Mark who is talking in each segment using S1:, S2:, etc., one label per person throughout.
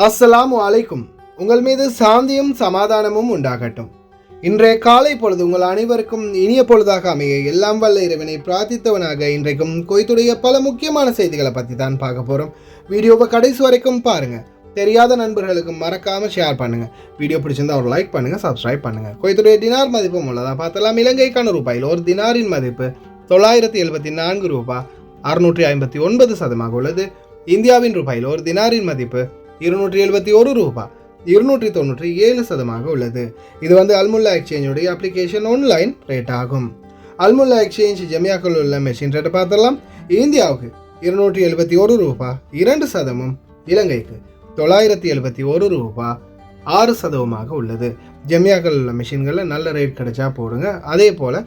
S1: அஸ்ஸலாமு அலைக்கும். உங்கள் மீது சாந்தியும் சமாதானமும் உண்டாகட்டும். இன்றைய காலை பொழுது உங்கள் அனைவருக்கும் இனிய பொழுதாக அமைய எல்லாம் வல்ல இறைவனை பிரார்த்தித்தவனாக இன்றைக்கும் குவைத்துடைய பல முக்கியமான செய்திகளை பற்றி தான் பார்க்க போகிறோம். வீடியோவை கடைசி வரைக்கும் பாருங்கள். தெரியாத நண்பர்களுக்கு மறக்காமல் ஷேர் பண்ணுங்கள். வீடியோ பிடிச்சிருந்தா ஒரு லைக் பண்ணுங்கள், சப்ஸ்கிரைப் பண்ணுங்கள். குவைத்துடைய டினார் மதிப்பும் உள்ளதாக பார்த்தலாம். இலங்கைக்கான ரூபாயில் ஒரு தினாரின் மதிப்பு 974 ரூபாய் 659 சதமாக உள்ளது. இந்தியாவின் ரூபாயில் ஒரு தினாரின் மதிப்பு 271 ரூபாய் 297 சதமாக உள்ளது. இது அல்முல்லா எக்ஸ்சேஞ்சுடைய அப்ளிகேஷன் ஆன்லைன் ரேட் ஆகும். அல்முல்லா எக்ஸ்சேஞ்ச் ஜமியாக்கள் உள்ள மெஷின் ரேட்டை பார்த்தலாம். இந்தியாவுக்கு 271 ரூபாய் 2 சதமும், இலங்கைக்கு 971 ரூபாய் 6 சதவமாக உள்ளது. ஜமியாக்கள் உள்ள மெஷின்களில் நல்ல ரேட் கிடைச்சா போடுங்க. அதே போல்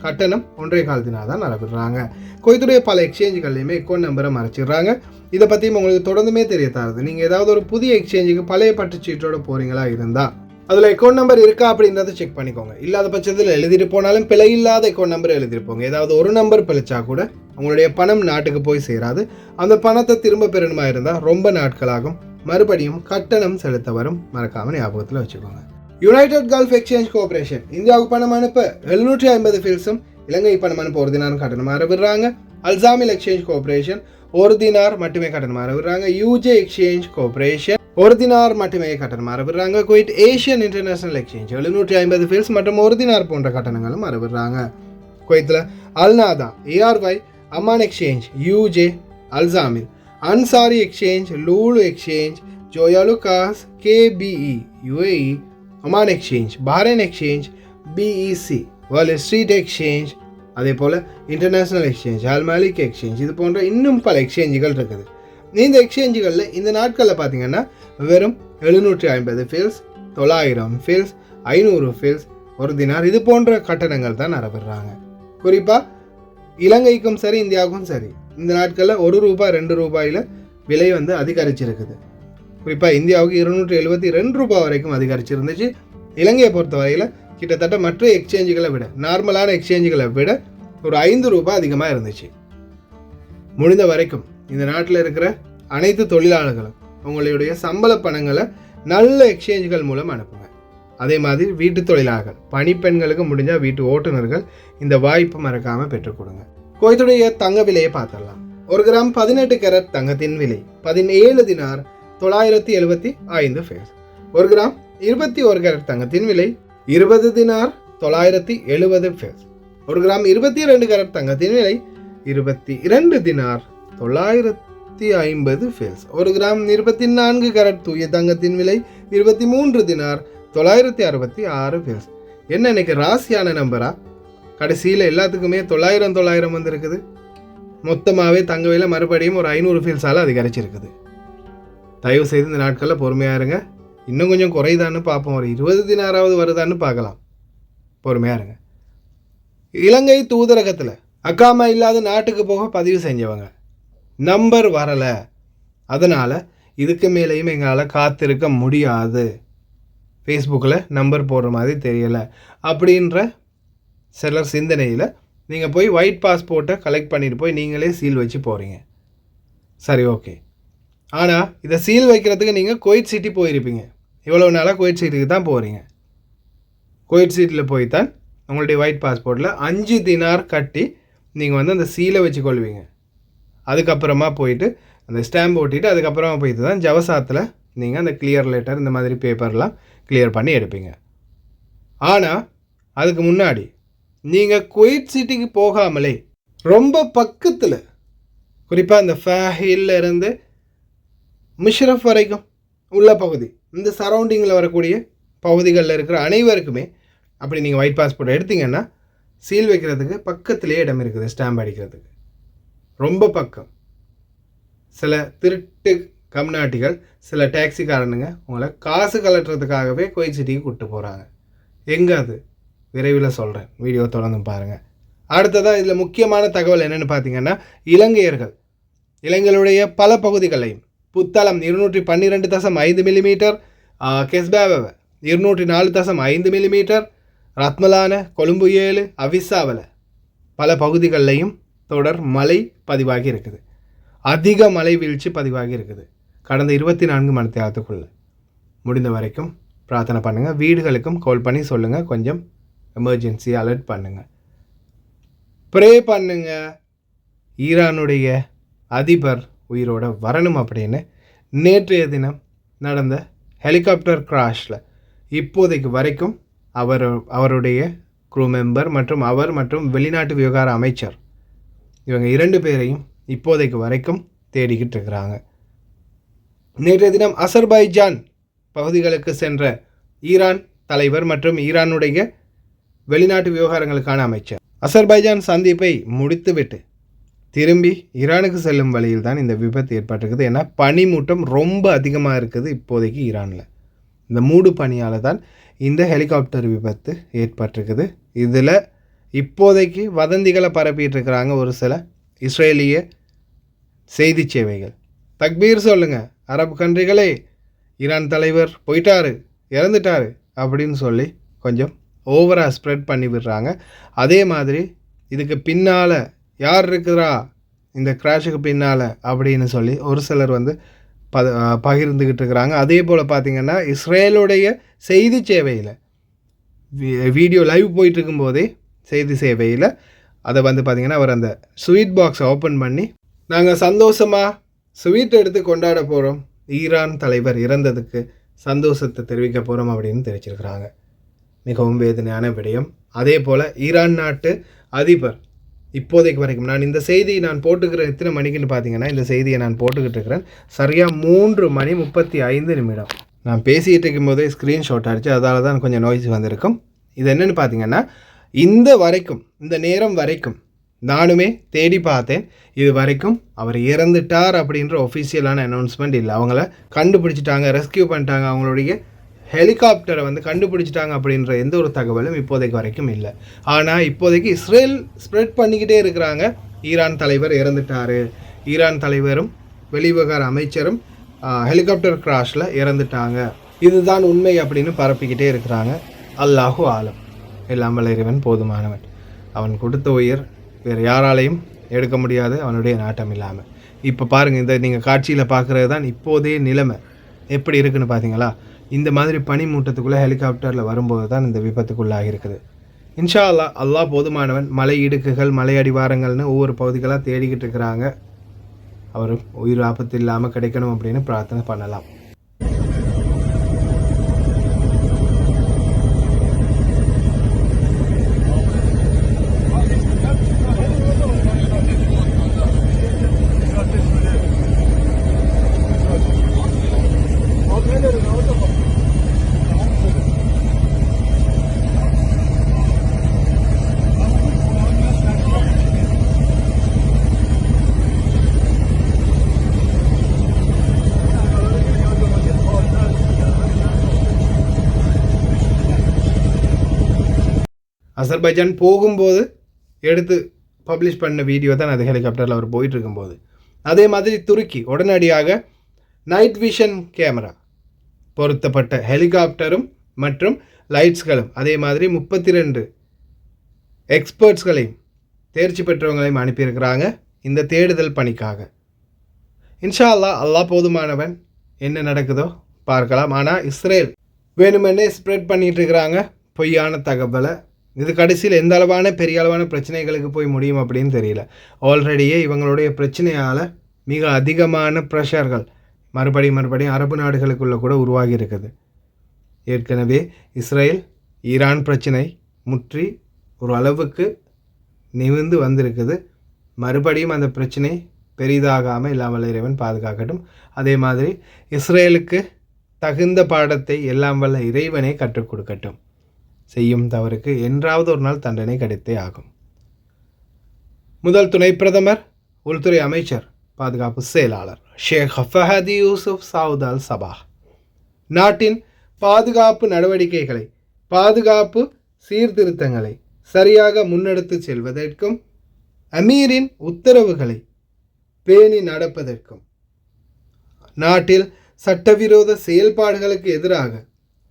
S1: கட்டணம் 1.25 தினார் தான் நடைபெறாங்க. குவைத்துடைய பல எக்ஸ்சேஞ்சுகள்லையுமே அக்கௌண்ட் நம்பரை மறைச்சிடுறாங்க. இதை பற்றியும் உங்களுக்கு தொடர்ந்துமே தெரிய தருது. நீங்கள் ஏதாவது ஒரு புதிய எக்ஸ்சேஞ்சுக்கு பழைய பட்டுச்சீட்டோட போகிறீங்களா இருந்தால் அதில் அக்கௌண்ட் நம்பர் இருக்கா அப்படின்றத செக் பண்ணிக்கோங்க. இல்லாத பட்சத்தில் எழுதிட்டு போனாலும் பிழை இல்லாத அக்கௌண்ட் நம்பர் எழுதிருப்போங்க. ஏதாவது ஒரு நம்பர் பிழைச்சா கூட உங்களுடைய பணம் நாட்டுக்கு போய் சேராது. அந்த பணத்தை திரும்ப பெறணுமா இருந்தால் ரொம்ப நாட்களாகும். மறுபடியும் கட்டணம் செலுத்த வரும். மறக்காமல் ஞாபகத்தில் வச்சுக்கோங்க. யுனைடெட் கல்ஃப் எக்ஸ்சேஞ்ச் கோஆபரேஷன் இந்தியாவுக்கு பணம் அனுப்ப 750 ஃபீல்ஸும், இலங்கை பணம் அனுப்ப 1 தினார் கட்டணமாக விடுறாங்க. அல்சாமில் எக்ஸ்சேஞ்ச் கோஆபரேஷன் 1 தினார் மட்டுமே கட்டணமாக விடுறாங்க. யூஜே எக்ஸ்சேஞ்ச் கோஆபரேஷன் 1 தினார் மட்டுமே கட்டணமாக விடுறாங்க. Kuwait Asian international exchange 750 fils மற்றும் 1 தினார் போன்ற கட்டணங்களும் மறவிடுறாங்க. குவைத்தில் அல்நாதா, ஏஆர்ஒய், அமான் எக்ஸ்சேஞ்ச், யூஜே, அல்சாமில், Ansari exchange, Lulu exchange, Joyalukkas, KPE, UAE, Oman exchange, Bahrain exchange, BEC, world street exchange, அதே போல் international exchange, Al Malik exchange, இது போன்ற இன்னும் பல எக்ஸ்சேஞ்சுகள் இருக்குது. இந்த எக்ஸ்சேஞ்சுகளில் இந்த நாட்களில் பார்த்தீங்கன்னா வெறும் 750 ஃபீல்ஸ், 900 ஃபீல்ஸ், 500 ஃபீல்ஸ், 1 தினார் இது போன்ற கட்டணங்கள் தான் நடைபெறாங்க. குறிப்பாக இலங்கைக்கும் சரி இந்தியாவுக்கும் சரி இந்த நாட்களில் 1 ரூபாய் 2 ரூபாயில் விலை அதிகரிச்சிருக்குது. குறிப்பாக இந்தியாவுக்கு 272 ரூபாய் வரைக்கும் அதிகரிச்சிருந்துச்சு. இலங்கையை பொறுத்தவரையில் கிட்டத்தட்ட மற்ற எக்ஸ்சேஞ்சுகளை விட, நார்மலான எக்ஸ்சேஞ்சுகளை விட ஒரு 5 ரூபாய் அதிகமாக இருந்துச்சு. முடிந்த வரைக்கும் இந்த நாட்டில் இருக்கிற அனைத்து தொழிலாளர்களும் உங்களுடைய சம்பள பணங்களை நல்ல எக்ஸ்சேஞ்சுகள் மூலம் அனுப்புங்க. அதே மாதிரி வீட்டு தொழிலாளர்கள், பணிப்பெண்களுக்கு முடிஞ்சால் வீட்டு ஓட்டுநர்கள் இந்த வாய்ப்பு மறக்காமல் பெற்றுக் கொடுங்க. குவைத்துடைய தங்க விலையை பார்த்துடலாம். 1 கிராம் 18 கேரட் தங்கத்தின் விலை 17 தினார் 975 ஃபேஸ். 1 கிராம் 21 கேரட் தங்கத்தின் விலை 20 தினார் 970 ஃபேஸ். 1 கிராம் 22 கேரட் தங்கத்தின் விலை 22 தினார் 950 ஃபேஸ். 1 கிராம் 24 கேரட் தூய தங்கத்தின் விலை 23 தினார் 966 ஃபேஸ். என்ன இன்னைக்கு ராசியான நம்பரா? கடைசியில் எல்லாத்துக்குமே 900 வந்திருக்குது. மொத்தமாகவே தங்க விலை மறுபடியும் ஒரு 500 ஃபீல்ஸால் அதிகரிச்சிருக்குது. தயவு செய்து இந்த நாட்களில் பொறுமையாக இருங்க. இன்னும் கொஞ்சம் குறைதான்னு பார்ப்போம். ஒரு 20 தினாராவது வருதான்னு பார்க்கலாம். பொறுமையாக இருங்க. இலங்கை தூதரகத்தில் அக்காமா இல்லாத நாட்டுக்கு போக பதிவு செஞ்சவங்க நம்பர் வரலை, அதனால் இதுக்கு மேலேயும் எங்களால் காத்திருக்க முடியாது, ஃபேஸ்புக்கில் நம்பர் போடுற மாதிரி தெரியலை அப்படின்ற சிலர் சிந்தனையில் நீங்கள் போய் ஒயிட் பாஸ்போர்ட்டை கலெக்ட் பண்ணிட்டு போய் நீங்களே சீல் வச்சு போகிறீங்க. சரி, ஓகே. ஆனால் இதை சீல் வைக்கிறதுக்கு நீங்கள் குவைட் சிட்டி போயிருப்பீங்க. இவ்வளோ நாளாக குவைட் சிட்டிக்கு தான் போகிறீங்க. குவைட் சிட்டியில் போய் தான் உங்களுடைய ஒயிட் பாஸ்போர்ட்டில் 5 தினார் கட்டி நீங்கள் அந்த சீலை வச்சு கொள்வீங்க. அதுக்கப்புறமா போயிட்டு அந்த ஸ்டாம்ப் ஓட்டிட்டு அதுக்கப்புறமா போயிட்டு தான் ஜவசாத்தில் நீங்கள் அந்த கிளியர் லெட்டர் இந்த மாதிரி பேப்பர்லாம் கிளியர் பண்ணி எடுப்பீங்க. ஆனால் அதுக்கு முன்னாடி நீங்கள் குவைட் சிட்டிக்கு போகாமலே ரொம்ப பக்கத்தில், குறிப்பாக அந்த ஃபஹில்ல இருந்து மிஷ்ரஃப் வரைக்கும் உள்ள பகுதி, இந்த சரௌண்டிங்கில் வரக்கூடிய பகுதிகளில் இருக்கிற அனைவருக்குமே அப்படி நீங்கள் ஒயிட் பாஸ்போர்ட் எடுத்தீங்கன்னா சீல் வைக்கிறதுக்கு பக்கத்துலேயே இடம் இருக்குது. ஸ்டாம்ப் அடிக்கிறதுக்கு ரொம்ப பக்கம். சில திருட்டு கம்நாட்டிகள், சில டாக்ஸிக்காரனுங்க உங்களை காசு கலட்டுறதுக்காகவே குவைட் சிட்டிக்கு கூப்பிட்டு போகிறாங்க. எங்கே அது விரைவில் சொல்கிறேன், வீடியோ தொடர்ந்து பாருங்கள். அடுத்ததாக இதில் முக்கியமான தகவல் என்னென்னு பார்த்தீங்கன்னா, இலங்கைகளுடைய பல பகுதிகளையும் புத்தளம் 212.5 மில்லிமீட்டர், கெஸ்பாவ 204.5 மில்லிமீட்டர், ரத்மலான, கொழும்பு 7, அவிசாவல பல பகுதிகளிலையும் தொடர் மழை பதிவாகி இருக்குது. அதிக மழை வீழ்ச்சி பதிவாகி இருக்குது. கடந்த 24 மணி நேரத்துக்குள்ளே முடிந்த வரைக்கும் பிரார்த்தனை பண்ணுங்கள். வீடுகளுக்கும் கால் பண்ணி சொல்லுங்கள், கொஞ்சம் எமர்ஜென்சி அலர்ட் பண்ணுங்கள், ப்ரே பண்ணுங்கள். ஈரானுடைய அதிபர் உயிரோட வரணும் அப்படின்னு நேற்றைய தினம் நடந்த ஹெலிகாப்டர் கிராஷில் இப்போதைக்கு வரைக்கும் அவருடைய க்ரூ மெம்பர் மற்றும் வெளிநாட்டு விவகார அமைச்சர் இவங்க 2 பேரையும் இப்போதைக்கு வரைக்கும் தேடிக்கிட்டு இருக்கிறாங்க. நேற்றைய தினம் அசர்பைஜான் பகுதிகளுக்கு சென்ற ஈரான் தலைவர் மற்றும் ஈரானுடைய வெளிநாட்டு விவகாரங்களுக்கான அமைச்சர் அசர்பைஜான் சந்திப்பை முடித்துவிட்டு திரும்பி ஈரானுக்கு செல்லும் வழியில் தான் இந்த விபத்து ஏற்பட்டிருக்குது. ஏன்னா பனிமூட்டம் ரொம்ப அதிகமாக இருக்குது இப்போதைக்கு ஈரானில். இந்த மூடு பனியால் தான் இந்த ஹெலிகாப்டர் விபத்து ஏற்பட்டிருக்குது. இதில் இப்போதைக்கு வதந்திகளை பரப்பிட்டு இருக்கிறாங்க ஒரு சில இஸ்ரேலிய செய்தி சேவைகள். தக்பீர் சொல்லுங்கள் அரபு கண்ட்ரிகளே, ஈரான் தலைவர் போயிட்டாரு, இறந்துட்டாரு அப்படின்னு சொல்லி கொஞ்சம் ஓவராக ஸ்ப்ரெட் பண்ணி விடுறாங்க. அதே மாதிரி இதுக்கு பின்னால் யார் இருக்குறா இந்த கிராஷுக்கு பின்னால் அப்படின்னு சொல்லி ஒரு சிலர் வந்து பகிர்ந்துக்கிட்டு இருக்கிறாங்க. அதே போல் பார்த்திங்கன்னா இஸ்ரேலுடைய செய்தி சேவையில் வீடியோ லைவ் போயிட்டுருக்கும்போதே செய்தி சேவையில் அதை வந்து பார்த்திங்கன்னா அவர் அந்த ஸ்வீட் பாக்ஸை ஓப்பன் பண்ணி நாங்கள் சந்தோஷமாக ஸ்வீட் எடுத்து கொண்டாட போகிறோம், ஈரான் தலைவர் இறந்ததுக்கு சந்தோஷத்தை தெரிவிக்க போகிறோம் அப்படின்னு தெரிவிச்சிருக்கிறாங்க. மிகவும் வேதனையான விடயம். அதே போல் ஈரான் நாட்டு அதிபர் இப்போதைக்கு வரைக்கும் நான் இந்த செய்தியை நான் போட்டுக்கிறேன் எத்தனை மணிக்குன்னு பார்த்தீங்கன்னா, இந்த செய்தியை நான் போட்டுக்கிட்டு இருக்கிறேன் சரியாக 3:35 நான் பேசிகிட்டு இருக்கும்போதே ஸ்க்ரீன்ஷாட் அடிச்சு, அதால் தான் கொஞ்சம் நாய்ஸ் வந்திருக்கும். இது என்னென்னு பார்த்தீங்கன்னா, இந்த நேரம் வரைக்கும் நானுமே தேடி பார்த்தேன், இது வரைக்கும் அவர் இறந்துட்டார் அப்படின்ற ஒஃபிஷியலான அனௌன்ஸ்மெண்ட் இல்லை. அவங்கள கண்டுபிடிச்சிட்டாங்க, ரெஸ்கியூ பண்ணிட்டாங்க, அவங்களுடைய ஹெலிகாப்டரை வந்து கண்டுபிடிச்சிட்டாங்க அப்படின்ற எந்த ஒரு தகவலும் இப்போதைக்கு வரைக்கும் இல்லை. ஆனால் இப்போதைக்கு இஸ்ரேல் ஸ்ப்ரெட் பண்ணிக்கிட்டே இருக்கிறாங்க, ஈரான் தலைவர் இறந்துட்டார், ஈரான் தலைவரும் வெளிவிவகார அமைச்சரும் ஹெலிகாப்டர் கிராஷில் இறந்துட்டாங்க, இதுதான் உண்மை அப்படின்னு பரப்பிக்கிட்டே இருக்கிறாங்க. அல்லாஹு ஆலம், எல்லாம் வல்ல இறைவன் போதுமானவன். அவன் கொடுத்த உயிர் வேறு யாராலையும் எடுக்க முடியாது, அவனுடைய நாட்டம் இல்லாமல். இப்போ பாருங்கள், இந்த நீங்கள் காட்சியில் பார்க்குறது தான் இப்போதே நிலைமை எப்படி இருக்குன்னு பார்த்தீங்களா? இந்த மாதிரி பனிமூட்டத்துக்குள்ளே ஹெலிகாப்டரில் வரும்போது தான் இந்த விபத்துக்குள்ளாக இருக்குது. இன்ஷா அல்லாஹ் போதுமானவன். மலை இடுக்குகள், மலை அடிவாரங்கள்னு ஒவ்வொரு பகுதிகளாக தேடிக்கிட்டு இருக்கிறாங்க. அவர் உயிர் ஆபத்து இல்லாமல் கிடைக்கணும் அப்படின்னு பிரார்த்தனை பண்ணலாம். அசர்பைஜான் போகும்போது எடுத்து பப்ளிஷ் பண்ண வீடியோ தான் அது ஹெலிகாப்டரில் அவர் போயிட்டுருக்கும்போது. அதே மாதிரி துருக்கி உடனடியாக நைட் விஷன் கேமரா பொருத்தப்பட்ட ஹெலிகாப்டரும் மற்றும் லைட்ஸ்களும் அதே மாதிரி 32 எக்ஸ்பர்ட்ஸ்களையும் தேர்ச்சி பெற்றவங்களையும் அனுப்பியிருக்கிறாங்க இந்த தேடுதல் பணிக்காக. இன்ஷா அல்லாஹ் போதுமானவன். என்ன நடக்குதோ பார்க்கலாம். ஆனால் இஸ்ரேல் வேணுமென்னே ஸ்ப்ரெட் பண்ணிகிட்டு இருக்கிறாங்க பொய்யான தகவலை. இது கடைசியில் எந்த அளவான பெரிய அளவான பிரச்சனைகளுக்கு போய் முடியும் அப்படின்னு தெரியல. ஆல்ரெடியே இவங்களுடைய பிரச்சனையால் மிக அதிகமான ப்ரெஷர்கள் மறுபடியும் அரபு நாடுகளுக்குள்ளே கூட உருவாகி இருக்குது. ஏற்கனவே இஸ்ரேல் ஈரான் பிரச்சனை முற்றி ஒரு அளவுக்கு நிமிர்ந்து வந்திருக்குது. மறுபடியும் அந்த பிரச்சனை பெரிதாகாமல் இல்லாமல் இறைவன் பாதுகாக்கட்டும். அதே மாதிரி இஸ்ரேலுக்கு தகுந்த பாடத்தை எல்லாம் வல்ல இறைவனை கற்றுக் கொடுக்கட்டும். செய்யும் தவறுக்கு என்றாவது ஒரு நாள் தண்டனை கிடைத்தே ஆகும். முதல் துணை பிரதமர், உள்துறை அமைச்சர், பாதுகாப்பு செயலாளர் ஷேக் ஃபஹதி யூசுப் சவுத் அல் சபாஹ் நாட்டின் பாதுகாப்பு நடவடிக்கைகளை, பாதுகாப்பு சீர்திருத்தங்களை சரியாக முன்னெடுத்து செல்வதற்கும் அமீரின் உத்தரவுகளை பேணி நடப்பதற்கும் நாட்டில் சட்டவிரோத செயல்பாடுகளுக்கு எதிராக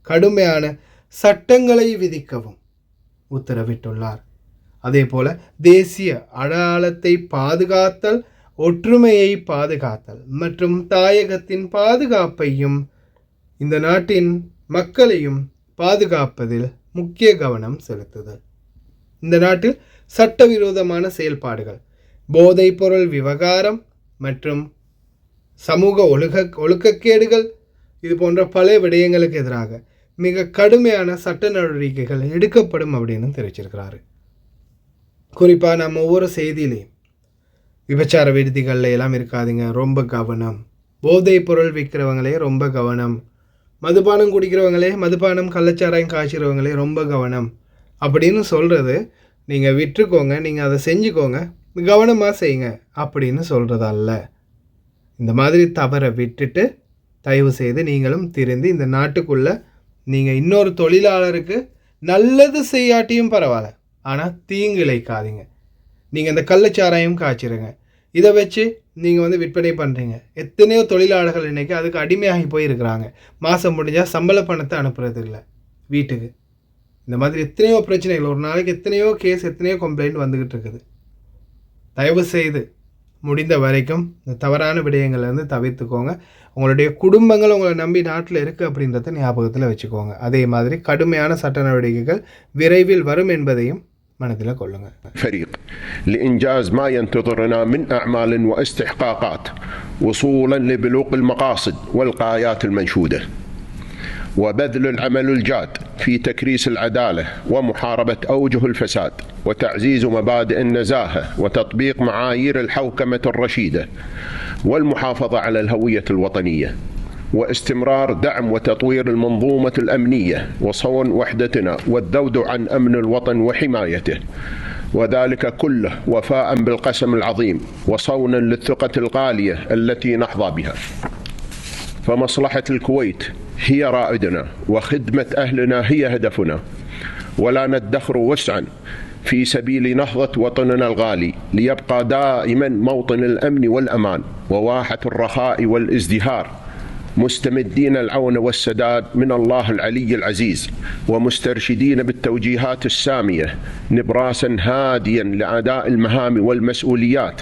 S1: கடுமையான சட்டங்களை விதிக்கவும் உத்தரவிட்டுள்ளார். அதேபோல தேசிய அடையாளத்தை பாதுகாத்தல், ஒற்றுமையை பாதுகாத்தல் மற்றும் தாயகத்தின் பாதுகாப்பையும் இந்த நாட்டின் மக்களையும் பாதுகாப்பதில் முக்கிய கவனம் செலுத்துதல். இந்த நாட்டில் சட்டவிரோதமான செயல்பாடுகள், போதைப்பொருள் விவகாரம் மற்றும் சமூக ஒழுக்கக்கேடுகள் இது போன்ற பல விடயங்களுக்கு எதிராக மிக கடுமையான சட்ட நடவடிக்கைகள் எடுக்கப்படும் அப்படின்னு தெரிவிச்சிருக்கிறாரு. குறிப்பாக நம்ம ஒவ்வொரு செய்தியிலையும் விபச்சார விடுதிகளில் எல்லாம் இருக்காதுங்க, ரொம்ப கவனம், போதைப் பொருள் விற்கிறவங்களே ரொம்ப கவனம், மதுபானம் குடிக்கிறவங்களே, மதுபானம் கள்ளச்சாராயம் காய்ச்சிறவங்களே ரொம்ப கவனம் அப்படின்னு சொல்கிறது நீங்கள் விட்டுருக்கோங்க, நீங்கள் அதை செஞ்சுக்கோங்க, கவனமாக செய்யுங்க அப்படின்னு சொல்கிறதல்ல. இந்த மாதிரி தவறை விட்டுட்டு தயவு செய்து நீங்களும் திருந்தி இந்த நாட்டுக்குள்ளே நீங்கள் இன்னொரு தொழிலாளருக்கு நல்லது செய்யாட்டியும் பரவாயில்ல, ஆனால் தீங்கு இழைக்காதீங்க. நீங்கள் இந்த கள்ளச்சாராயம் காய்ச்சிருங்க, இதை வச்சு நீங்கள் விற்பனை பண்ணுறீங்க. எத்தனையோ தொழிலாளர்கள் இன்றைக்கி அதுக்கு அடிமையாகி போயிருக்கிறாங்க. மாதம் முடிஞ்சால் சம்பள பணத்தை அனுப்புறது இல்லை வீட்டுக்கு. இந்த மாதிரி எத்தனையோ பிரச்சனைகள், ஒரு நாளைக்கு எத்தனையோ கேஸ், எத்தனையோ கம்ப்ளைண்ட் வந்துக்கிட்டு இருக்குது. தயவு செய்து முடிந்த வரைக்கும் இந்த தவறான விடயங்கள்லேருந்து தவிர்த்துக்கோங்க. உங்களுடைய குடும்பங்கள் உங்களை நம்பி நாட்டில் இருக்குது அப்படின்றத ஞாபகத்தில் வச்சுக்கோங்க. அதே மாதிரி கடுமையான சட்ட நடவடிக்கைகள் விரைவில் வரும் என்பதையும் மனதில் கொள்ளுங்கள்.
S2: فريق لإنجاز ما ينتظرنا من أعمال واستحقاقات وصولا لبلوغ المقاصد والغايات المنشودة، وبذل العمل الجاد في تكريس العدالة ومحاربة أوجه الفساد وتعزيز مبادئ النزاهة وتطبيق معايير الحوكمة الرشيدة والمحافظة على الهوية الوطنية، واستمرار دعم وتطوير المنظومة الأمنية وصون وحدتنا والذود عن أمن الوطن وحمايته، وذلك كله وفاء بالقسم العظيم وصونا للثقة الغالية التي نحظى بها. فمصلحة الكويت هي رائدنا وخدمة أهلنا هي هدفنا، ولا ندخر وسعا في سبيل نهضة وطننا الغالي ليبقى دائما موطن الأمن والأمان وواحة الرخاء والازدهار، مستمدين العون والسداد من الله العلي العزيز، ومسترشدين بالتوجيهات السامية نبراسا هاديا لأداء المهام والمسؤوليات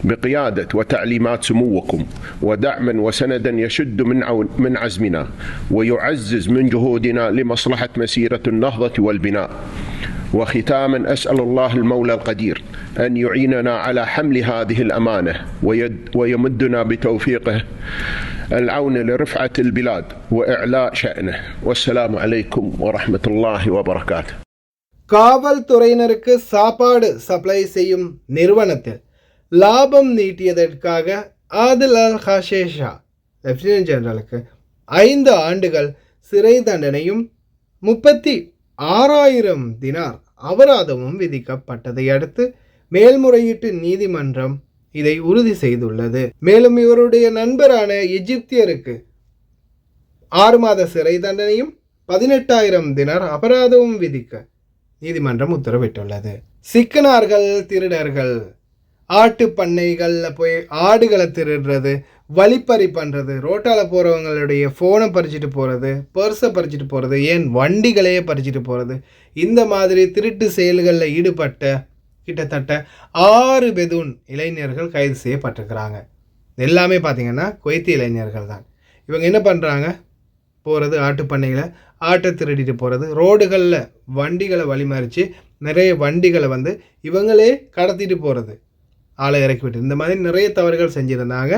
S2: بقيادة وتعليمات سموكم، ودعما وسندا يشد من عزمنا ويعزز من جهودنا لمصلحة مسيرة النهضة والبناء. وختاما أسأل الله المولى القدير أن يعيننا على حمل هذه الأمانة ويمدنا بتوفيقه العون لرفعة البلاد وإعلاء شأنه. والسلام عليكم ورحمة الله وبركاته.
S1: காவல்துறையினருக்கு சாப்பாடு சப்ளை செய்யும் நிறுவனத்தில் லாபம் நீட்டியதற்காக ஆதில் அல் ஹஷேஷா லெப்டினன்ட் ஜெனரலுக்கு 5 ஆண்டுகள் சிறை தண்டனையும் 36,000 தினார் அபராதமும் விதிக்கப்பட்டதை அடுத்து மேல்முறையீட்டு நீதிமன்றம் இதை உறுதி செய்துள்ளது. மேலும் இவருடைய நண்பரான எகிப்தியருக்கு 6 மாத சிறை தண்டனையும் 18,000 தினார் அபராதமும் விதிக்க நீதிமன்றம் உத்தரவிட்டுள்ளது. சிக்கனார்கள், திருடர்கள், ஆட்டு பண்ணைகளில் போய் ஆடுகளை திருடுறது, வழிப்பறி பண்ணுறது, ரோட்டால் போகிறவங்களுடைய ஃபோனை பறிச்சுட்டு போகிறது, பர்ஸை பறிச்சுட்டு போகிறது, ஏன் வண்டிகளையே பறிச்சுட்டு போகிறது, இந்த மாதிரி திருட்டு செயல்களில் ஈடுபட்ட கிட்டத்தட்ட 6 பெதூன் இளைஞர்கள் கைது செய்யப்பட்டிருக்கிறாங்க. எல்லாமே பார்த்திங்கன்னா குவைத்தி இளைஞர்கள் தான். இவங்க என்ன பண்ணுறாங்க, போகிறது ஆட்டு பண்ணையில் ஆட்டை திருடிட்டு போகிறது, ரோடுகளில் வண்டிகளை வழிமறித்து நிறைய வண்டிகளை இவங்களே கடத்திட்டு போகிறது, ஆளை இறக்கிவிட்டு, இந்த மாதிரி நிறைய தவறுகள் செஞ்சுருந்தாங்க.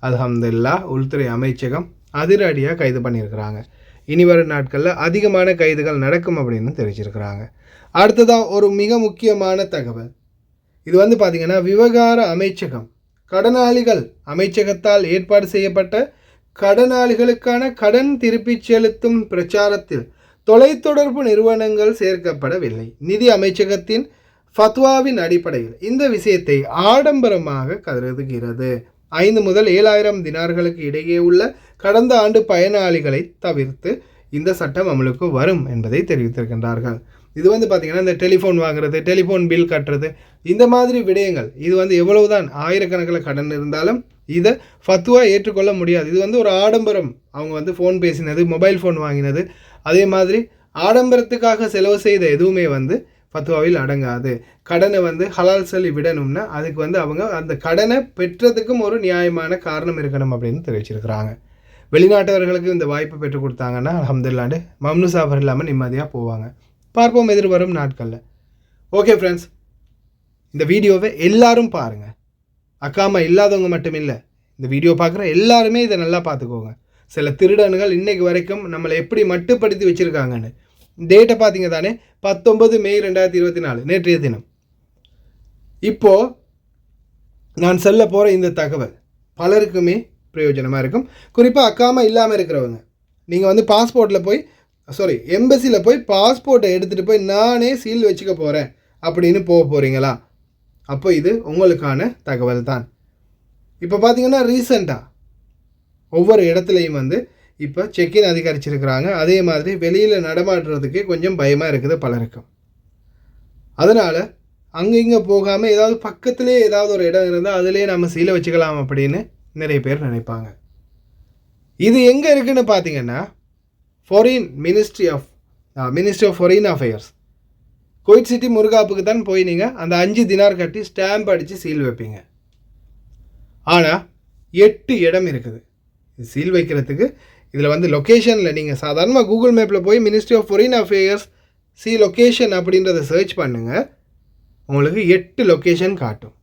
S1: அல்ஹம்துலில்லாஹ் உள்துறை அமைச்சகம் அதிரடியாக கைது பண்ணியிருக்கிறாங்க. இனி வரும் நாட்களில் அதிகமான கைதுகள் நடக்கும் அப்படின்னு தெரிவிச்சிருக்கிறாங்க. அடுத்ததாக ஒரு மிக முக்கியமான தகவல், இது பார்த்திங்கன்னா விவகார அமைச்சகம் கடனாளிகள் அமைச்சகத்தால் ஏற்பாடு செய்யப்பட்ட கடனாளிகளுக்கான கடன் திருப்பிச் செலுத்தும் பிரச்சாரத்தில் தொலைத்தொடர்பு நிறுவனங்கள் சேர்க்கப்படவில்லை. நிதி அமைச்சகத்தின் ஃபத்வாவின் அடிப்படையில் இந்த விஷயத்தை ஆடம்பரமாக கருதுகிறது. 5 முதல் 7,000 தினார்களுக்கு இடையே உள்ள கடந்த ஆண்டு பயனாளிகளை தவிர்த்து இந்த சட்டம் அமலுக்கு வரும் என்பதை தெரிவித்திருக்கின்றார்கள். இது பார்த்திங்கன்னா இந்த டெலிஃபோன் வாங்குறது, டெலிஃபோன் பில் கட்டுறது, இந்த மாதிரி விடயங்கள், இது எவ்வளவுதான் ஆயிரக்கணக்கில் கடன் இருந்தாலும் இதை ஃபத்வா ஏற்றுக்கொள்ள முடியாது. இது ஒரு ஆடம்பரம். அவங்க ஃபோன் பேசினது, மொபைல் ஃபோன் வாங்கினது, அதே மாதிரி ஆடம்பரத்துக்காக செலவு செய்த எதுவுமே ஃபத்வாவில் அடங்காது. கடனை வந்து ஹலால் சொல்லி விடணும்னா அதுக்கு வந்து அவங்க அந்த கடனை பெற்றதுக்கும் ஒரு நியாயமான காரணம் இருக்கணும் அப்படின்னு தெரிவிச்சிருக்கிறாங்க. வெளிநாட்டவர்களுக்கு இந்த வாய்ப்பு பெற்றுக் கொடுத்தாங்கன்னா அல்ஹம்துலில்லாஹ் மம்னூசாஃபர் இல்லாமல் நிம்மதியாக போவாங்க. பார்ப்போம் எதிர்வரும் நாட்களில். ஓகே ஃப்ரெண்ட்ஸ், இந்த வீடியோவை எல்லாரும் பாருங்கள். அக்காமா இல்லாதவங்க மட்டும் இல்லை, இந்த வீடியோ பார்க்குற எல்லாருமே இதை நல்லா பார்த்துக்கோங்க. சில திருடன்கள் இன்றைக்கு வரைக்கும் நம்மளை எப்படி மட்டுப்படுத்தி வச்சுருக்காங்கன்னு. டேட்டை பார்த்தீங்க தானே, 19 மே 2024 நேற்றைய தினம். இப்போது நான் சொல்ல போகிற இந்த தகவல் பலருக்குமே பிரயோஜனமாக இருக்கும். குறிப்பாக அக்காமா இல்லாமல் இருக்கிறவங்க, நீங்கள் வந்து எம்பசியில் போய் பாஸ்போர்ட்டை எடுத்துகிட்டு போய் நானே சீல் வச்சுக்க போகிறேன் அப்படின்னு போக போகிறீங்களா? அப்போ இது உங்களுக்கான தகவல் தான். இப்போ பார்த்தீங்கன்னா ரீசெண்டாக ஒவ்வொரு இடத்துலையும் வந்து இப்போ செக்இன் அதிகரிச்சிருக்கிறாங்க. அதே மாதிரி வெளியில் நடமாடுறதுக்கே கொஞ்சம் பயமாக இருக்குது பலருக்கும். அதனால் அங்கே இங்கே போகாமல் ஏதாவது பக்கத்துலேயே ஏதாவது ஒரு இடம் இருந்தால் அதிலே நம்ம சீலை வச்சுக்கலாம் அப்படின்னு நிறைய பேர் நினைப்பாங்க. இது எங்கே இருக்குதுன்னு பார்த்தீங்கன்னா ministry of foreign affairs Kuwait city முருகாப்புக்கு தான் போய் நீங்கள் அந்த 5 தினார் கட்டி ஸ்டாம்ப் அடித்து சீல் வைப்பீங்க. ஆனால் 8 இடம் இருக்குது சீல் வைக்கிறதுக்கு. இதில் வந்து லொக்கேஷனில் நீங்கள் சாதாரணமாக கூகுள் மேப்பில் போய் ministry of foreign affairs location அப்படின்றத சர்ச் பண்ணுங்கள், உங்களுக்கு 8 லொக்கேஷன் காட்டும்.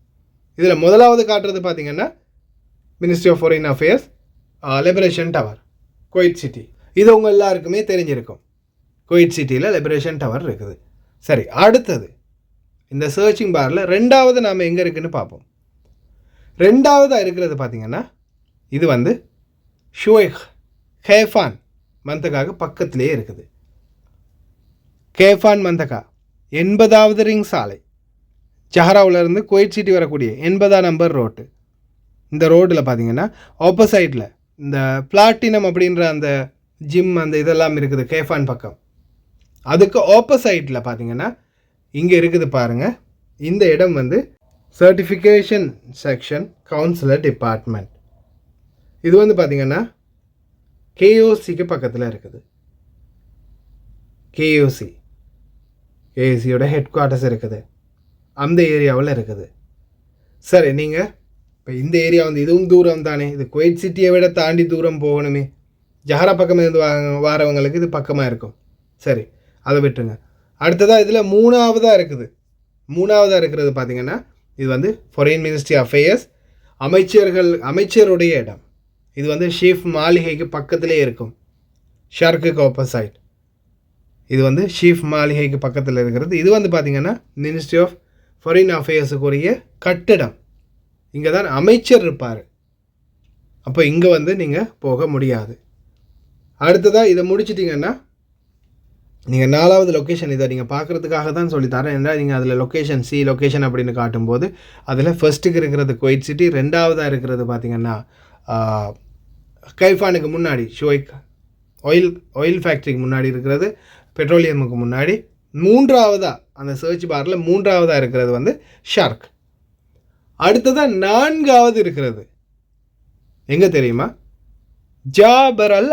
S1: இதில் முதலாவது காட்டுறது பார்த்தீங்கன்னா ministry of foreign affairs liberation tower Kuwait city. இது உங்கள் எல்லாருக்குமே தெரிஞ்சிருக்கும். குவைத் சிட்டியில் லிபரேஷன் டவர் இருக்குது. சரி, அடுத்தது இந்த சர்ச்சிங் பாரில் 2வது நாம் எங்கே இருக்குதுன்னு பார்ப்போம். 2வதாக இருக்கிறது பார்த்திங்கன்னா இது வந்து ஷுவைக் கேஃபான் மந்தகாவுக்கு பக்கத்திலே இருக்குது. கேஃபான் மந்தகா 80வது ரிங் சாலை, ஜஹராவிலேருந்து குவைத் சிட்டி வரக்கூடிய 80ஆம் நம்பர் ரோட்டு. இந்த ரோட்டில் பார்த்திங்கன்னா ஆப்போசைட்டில் இந்த பிளாட்டினம் அப்படின்ற அந்த ஜிம் அந்த இதெல்லாம் இருக்குது கேஃபான் பக்கம். அதுக்கு ஆப்போசைட்டில் பார்த்திங்கன்னா இங்கே இருக்குது பாருங்கள், இந்த இடம் வந்து சர்டிஃபிகேஷன் செக்ஷன் கவுன்சிலர் டிபார்ட்மெண்ட். இது வந்து பார்த்திங்கன்னா கேஓசிக்கு பக்கத்தில் இருக்குது. கேஓசியோட ஹெட் குவார்ட்டர்ஸ் இருக்குது, அந்த ஏரியாவில் இருக்குது. சரி, நீங்கள் இப்போ இந்த ஏரியா வந்து இதுவும் தூரம் தானே, இது குவைத் சிட்டியை விட தாண்டி தூரம் போகணுமே. ஜஹரா பக்கம் இருந்து வாரவங்களுக்கு இது பக்கமாக இருக்கும். சரி, அதை விட்டுருங்க. அடுத்ததாக இதில் 3வதாக இருக்குது. 3வதாக இருக்கிறது பார்த்திங்கன்னா இது வந்து ஃபாரின் மினிஸ்ட்ரி அஃபேர்ஸ் அமைச்சருடைய இடம். இது வந்து ஷீஃப் மாளிகைக்கு பக்கத்திலே இருக்கும், ஷார்க்குக்கு ஆப்போசைட். இது வந்து ஷீஃப் மாளிகைக்கு பக்கத்தில் இருக்கிறது. இது வந்து பார்த்திங்கன்னா மினிஸ்ட்ரி ஆஃப் ஃபாரின் அஃபேர்ஸுக்குரிய கட்டிடம். இங்கே தான் அமைச்சர் இருப்பார். அப்போ இங்கே வந்து நீங்கள் போக முடியாது. அடுத்ததாக இதை முடிச்சிட்டிங்கன்னா நீங்கள் 4வது லொக்கேஷன் இதை நீங்கள் பார்க்குறதுக்காக தான் சொல்லித்தரேன். என்றால் நீங்கள் அதில் லொக்கேஷன் அப்படின்னு காட்டும்போது அதில் ஃபர்ஸ்ட்டுக்கு இருக்கிறது குவைத் சிட்டி, 2வதாக இருக்கிறது பார்த்திங்கன்னா கைஃபானுக்கு முன்னாடி ஷுவைக் ஆயில் ஃபேக்ட்ரிக்கு முன்னாடி இருக்கிறது, பெட்ரோலியமுக்கு முன்னாடி. 3வதாக அந்த சர்ச் பாரில் 3வதாக இருக்கிறது வந்து ஷார்க். அடுத்ததாக 4வது இருக்கிறது எங்கே தெரியுமா? ஜாபர் அல்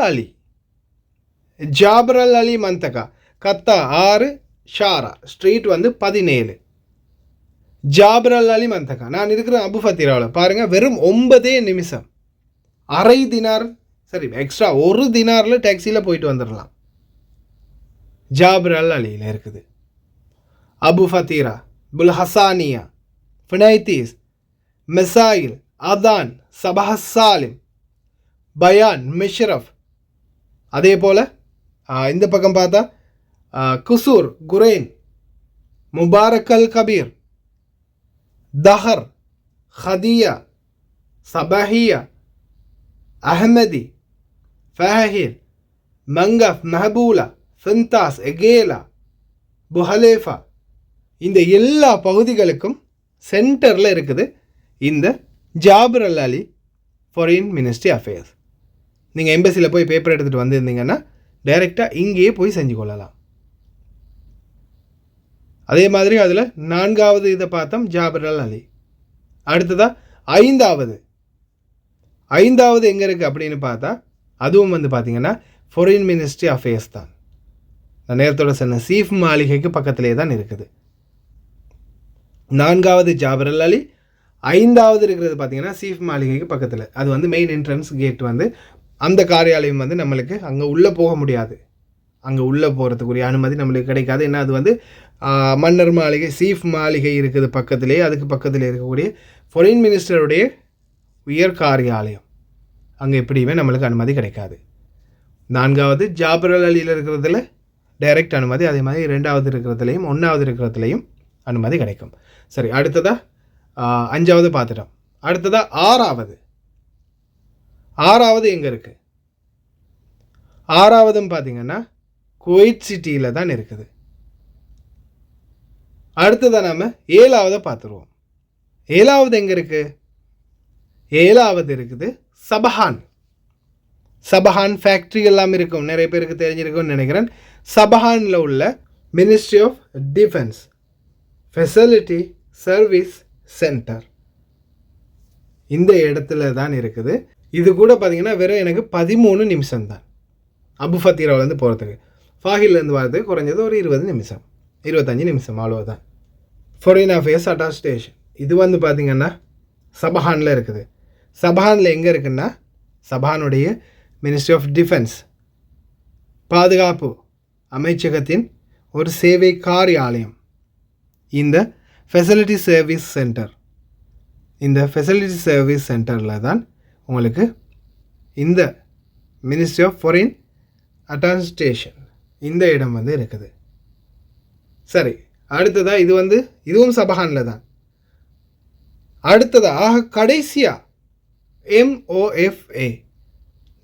S1: அலி மந்தகா, கத்தா 6 ஷாரா ஸ்ட்ரீட் வந்து 17. ஜாபர் அல் அலி மந்தகா. நான் இருக்கிற அபு ஃபத்தீராவில் பாருங்கள், வெறும் 9 நிமிஷம், அரை தினார், சரி எக்ஸ்ட்ரா 1 தினாரில் டாக்ஸியில் போயிட்டு வந்துடலாம். ஜாபர் அல் அலியில் இருக்குது. அபு ஃபத்தீரா, புல் ஹசானியா, ஃபினைத்தீஸ், மெசாயில், அதான், சபஹஸ் சாலிம், பயான், மிஷ்ரஃப். அதே போல் இந்த பக்கம் பார்த்தா குசூர், குரைன், முபாரக் அல் கபீர், தஹர், ஹதியா, சபஹியா, அஹமதி, ஃபஹீர், மங்கஃப், மஹபூலா, ஃபின்தாஸ், எகேலா, புஹலேஃபா. இந்த எல்லா பகுதிகளுக்கும் சென்டரில் இருக்குது இந்த ஜாபர் அல் அலி ஃபாரின் மினிஸ்ட்ரி அஃபேர்ஸ். நீங்கள் எம்பசியில் போய் பேப்பர் எடுத்துகிட்டு வந்திருந்தீங்கன்னா டைரெக்டாக இங்கேயே போய் செஞ்சு கொள்ளலாம். அதே மாதிரி அதில் 4வது இதை பார்த்தோம் ஜாபர் அல் அலி. அடுத்ததாக 5வது எங்கே இருக்குது அப்படின்னு பார்த்தா அதுவும் வந்து பார்த்திங்கன்னா ஃபாரின் மினிஸ்ட்ரி அஃபேர்ஸ் தான். நான் நேரத்தோட சொன்ன சீஃப் மாளிகைக்கு பக்கத்திலே தான் இருக்குது. 4வது ஜாபர் அலி, 5வது இருக்கிறது பார்த்தீங்கன்னா சீஃப் மாளிகைக்கு பக்கத்தில். அது வந்து மெயின் என்ட்ரன்ஸ் கேட் வந்து அந்த காரியாலயம் வந்து நம்மளுக்கு அங்கே உள்ளே போக முடியாது. அங்கே உள்ளே போகிறதுக்குரிய அனுமதி நம்மளுக்கு கிடைக்காது. ஏன்னா அது வந்து மன்னர் மாளிகை, சீஃப் மாளிகை இருக்குது பக்கத்திலே. அதுக்கு பக்கத்தில் இருக்கக்கூடிய ஃபாரின் மினிஸ்டருடைய உயர் காரியாலயம், அங்கே எப்படியுமே நம்மளுக்கு அனுமதி கிடைக்காது. 4வது ஜாபர் அலியில் இருக்கிறதுல டைரக்ட் அனுமதி, அதே மாதிரி 2வது இருக்கிறதுலையும் 1வது இருக்கிறதுலையும் அனுமதி கிடைக்கும். சரி, அடுத்ததாக 5வது பார்த்துட்டோம். அடுத்ததாக 6வது எங்கே இருக்குது? 6வதும் பார்த்தீங்கன்னா குவைத் சிட்டியில் தான் இருக்குது. அடுத்ததாக நம்ம 7வது பார்த்துருவோம். 7வது எங்கே இருக்குது? 7வது இருக்குது சபஹான். சபஹான் ஃபேக்ட்ரி எல்லாம் இருக்கும், நிறைய பேருக்கு தெரிஞ்சிருக்கும்னு நினைக்கிறேன். சபஹானில் உள்ள ministry of defence facility service centre இந்த இடத்துல தான் இருக்குது. இது கூட பார்த்தீங்கன்னா வெறும் எனக்கு 13 நிமிஷம் தான் அபு ஃபத்தீராவிலேருந்து போகிறதுக்கு. ஃபாஹிலேருந்து வரதுக்கு குறைஞ்சது ஒரு 20 நிமிஷம் 25 நிமிஷம் அவ்வளோதான். ஃபாரின் அஃபேர்ஸ் அட்டாச் ஸ்டேஷன் இது வந்து பார்த்திங்கன்னா சபஹானில் இருக்குது. சபஹானில் எங்கே இருக்குன்னா சபஹானுடைய மினிஸ்ட்ரி ஆஃப் டிஃபென்ஸ் பாதுகாப்பு அமைச்சகத்தின் ஒரு சேவை காரியாலயம். இந்த ஃபெசிலிட்டி சர்வீஸ் சென்டர், இந்த ஃபெசிலிட்டி சர்வீஸ் சென்டரில் தான் உங்களுக்கு இந்த ministry of foreign attestation இந்த இடம் வந்து இருக்குது. சரி, அடுத்ததாக இது வந்து இதுவும் சபஹானில் தான். அடுத்ததாக கடைசியாக MOFA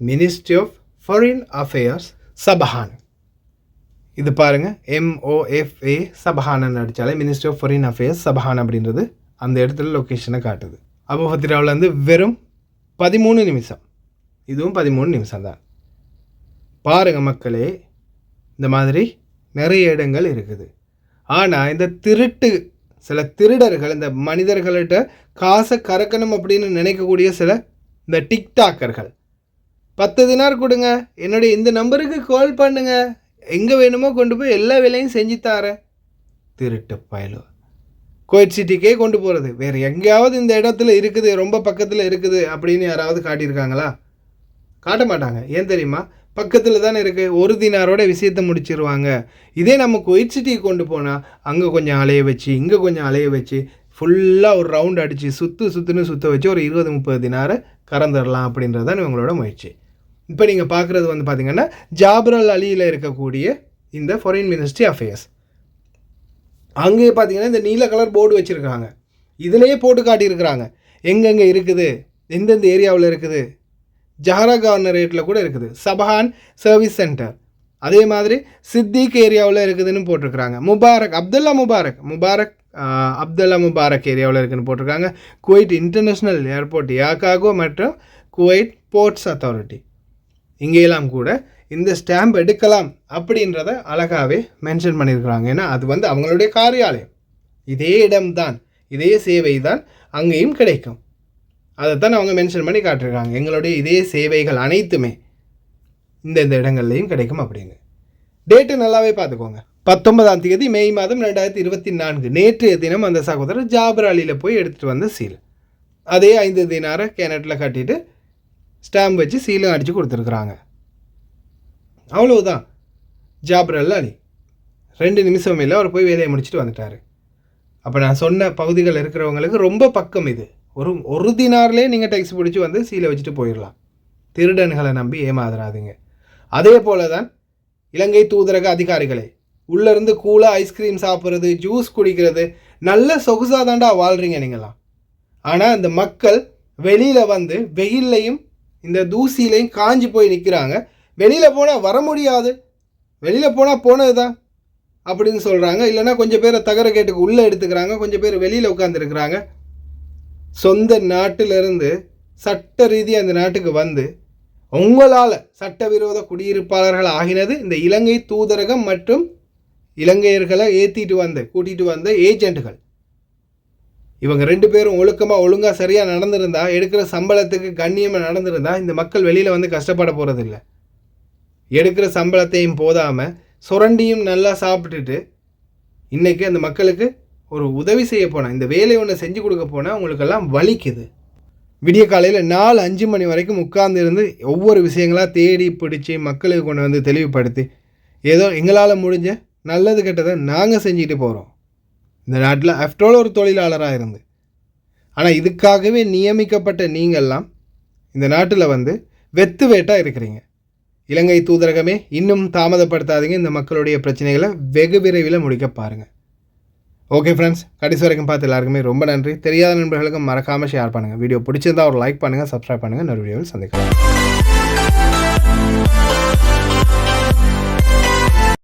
S1: ministry of foreign affairs Subhan. இது பாருங்கள், MOFA சபஹான்னு அடித்தாலே ministry of foreign affairs Subhan அப்படின்றது அந்த இடத்துல லொக்கேஷனை காட்டுது. அபு ஃபத்தீராவில் வந்து வெறும் 13 நிமிஷம், இதுவும் 13 நிமிஷம் தான். பாருங்கள் மக்களே, இந்த மாதிரி நிறைய இடங்கள் இருக்குது. ஆனால் இந்த சில திருடர்கள், இந்த மனிதர்கள்கிட்ட காசை கறக்கணும் அப்படின்னு நினைக்கக்கூடிய சில இந்த டிக்டாக்கர்கள் 10 தினார் கொடுங்க, என்னுடைய இந்த நம்பருக்கு கால் பண்ணுங்க, எங்கே வேணுமோ கொண்டு போய் எல்லா வேலையும் செஞ்சு தரேன். திருட்டு பயலோ, குவைத் சிட்டிக்கே கொண்டு போகிறது. வேறு எங்கேயாவது இந்த இடத்துல இருக்குது, ரொம்ப பக்கத்தில் இருக்குது அப்படின்னு யாராவது காட்டியிருக்காங்களா? காட்ட மாட்டாங்க. ஏன் தெரியுமா? பக்கத்தில் தானே இருக்குது, 1 தினாரோட விஷயத்தை முடிச்சிருவாங்க. இதே நம்ம குவைத் சிட்டிக்கு கொண்டு போனால் அங்கே கொஞ்சம் அலைய வச்சு இங்கே கொஞ்சம் அலைய வச்சு ஃபுல்லாக ஒரு ரவுண்ட் அடித்து சுற்ற வச்சு ஒரு 20-30 தினாரை கறந்துடலாம் அப்படின்றது தான் இவங்களோட முயற்சி. இப்போ நீங்கள் பார்க்குறது வந்து பார்த்திங்கன்னா ஜாபர் அலியில் இருக்கக்கூடிய இந்த ஃபாரின் மினிஸ்ட்ரி அஃபேர்ஸ். அங்கேயே பார்த்தீங்கன்னா இந்த நீல கலர் போர்டு வச்சுருக்காங்க, இதிலேயே போட்டு காட்டியிருக்கிறாங்க எங்கெங்கே இருக்குது, எந்தெந்த ஏரியாவில் இருக்குது. ஜஹரா கவர்னரேட்டில் கூட இருக்குது, சபஹான் சர்வீஸ் சென்டர். அதே மாதிரி சித்திக் ஏரியாவில் இருக்குதுன்னு போட்டிருக்கிறாங்க. அப்துல்லா முபாரக் ஏரியாவில் இருக்குதுன்னு போட்டிருக்காங்க. குவைட் இன்டர்நேஷ்னல் ஏர்போர்ட் யாக்காகோ மற்றும் குவைட் போர்ட்ஸ் அத்தாரிட்டி இங்கேயெல்லாம் கூட இந்த ஸ்டாம்ப் எடுக்கலாம் அப்படின்றத அழகாகவே மென்ஷன் பண்ணியிருக்கிறாங்க. ஏன்னா அது வந்து அவங்களுடைய காரியாலயம், இதே இடம்தான், இதே சேவை தான் அங்கேயும் கிடைக்கும். அதைத்தான் அவங்க மென்ஷன் பண்ணி காட்டிருக்காங்க, எங்களுடைய இதே சேவைகள் அனைத்துமே இந்த இடங்கள்லையும் கிடைக்கும் அப்படின்னு. டேட்டு நல்லாவே பார்த்துக்கோங்க. 19ஆம் தேதி மே மாதம் 2024 நேற்றைய தினம் அந்த சகோதரர் ஜாபர் அலியில் போய் எடுத்துகிட்டு வந்த சீல், அதே 5 தினாரை கேனட்டில் கட்டிட்டு ஸ்டாம்ப் வச்சு சீலும் அடித்து கொடுத்துருக்குறாங்க. அவ்வளவுதான். ஜாபர் அலி 2 நிமிஷம் இல்லை, அவர் போய் வேலையை முடிச்சுட்டு வந்துட்டார். அப்போ நான் சொன்ன பகுதிகள் இருக்கிறவங்களுக்கு ரொம்ப பக்கம் இது. ஒரு தினார்லேயே நீங்கள் டேக்ஸி பிடிச்சி வந்து சீலை வச்சுட்டு போயிடலாம். திருடன்களை நம்பி ஏமாறாதீங்க. அதே போல தான் இலங்கை தூதரக அதிகாரிகளே, உள்ளேருந்து கூலாக ஐஸ்கிரீம் சாப்பிட்றது, ஜூஸ் குடிக்கிறது, நல்ல சொகுசாக தாண்டா வாழ்கிறீங்க நீங்களாம். ஆனால் இந்த மக்கள் வெளியில் வந்து வெயில்லையும் இந்த தூசிலையும் காஞ்சி போய் நிற்கிறாங்க. வெளியில் போனால் வர முடியாது, வெளியில் போனால் போனது தான் அப்படின்னு சொல்கிறாங்க. இல்லைன்னா கொஞ்சம் பேரை தகர கேட்டுக்கு உள்ளே எடுத்துக்கிறாங்க, கொஞ்சம் பேர் வெளியில் உட்காந்துருக்குறாங்க. சொந்த நாட்டிலிருந்து சட்ட ரீதியாக அந்த நாட்டுக்கு வந்து உங்களால் சட்டவிரோத குடியிருப்பாளர்கள் ஆகினது இந்த இலங்கை தூதரகம் மற்றும் இலங்கையர்களை கூட்டிகிட்டு வந்த ஏஜென்ட்டுகள். இவங்க 2 பேரும் ஒழுங்காக சரியாக நடந்திருந்தா, எடுக்கிற சம்பளத்துக்கு கண்ணியமாக நடந்திருந்தா இந்த மக்கள் வெளியில் வந்து கஷ்டப்பட போகிறதில்ல. எடுக்கிற சம்பளத்தையும் போதாமல் சுரண்டியும் நல்லா சாப்பிட்டுட்டு இன்றைக்கி அந்த மக்களுக்கு ஒரு உதவி செய்ய போனால், இந்த வேலையை ஒன்று செஞ்சு கொடுக்க போனால் உங்களுக்கெல்லாம் வலிக்குது. விடிய காலையில் 4-5 மணி வரைக்கும் உட்கார்ந்து இருந்து ஒவ்வொரு விஷயங்களாக தேடி பிடிச்சி மக்களுக்கு கொண்டு வந்து தெளிவுபடுத்தி ஏதோ எங்களால் முடிஞ்ச நல்லது கெட்டதை நாங்கள் செஞ்சுக்கிட்டு போகிறோம் இந்த நாட்டில். ஆஃப்டர் ஒரு தொழிலாளராக இருந்து, ஆனால் இதுக்காகவே நியமிக்கப்பட்ட நீங்கள்லாம் இந்த நாட்டில் வந்து வெத்து வேட்டாக இருக்கிறீங்க. இலங்கை தூதரகமே இன்னும் தாமதப்படுத்தாதீங்க. இந்த மக்களுடைய பிரச்சனைகளை வெகு விரைவில் முடிக்க பாருங்கள். ஓகே ஃப்ரெண்ட்ஸ், கடைசி வரைக்கும் பார்த்து எல்லாருக்குமே ரொம்ப நன்றி. தெரியாத நண்பர்களுக்கும் மறக்காமல் ஷேர் பண்ணுங்கள். வீடியோ பிடிச்சிருந்தா ஒரு லைக் பண்ணுங்கள், சப்ஸ்கிரைப் பண்ணுங்கள். இன்னொரு வீடியோவில் சந்திக்கலாம்.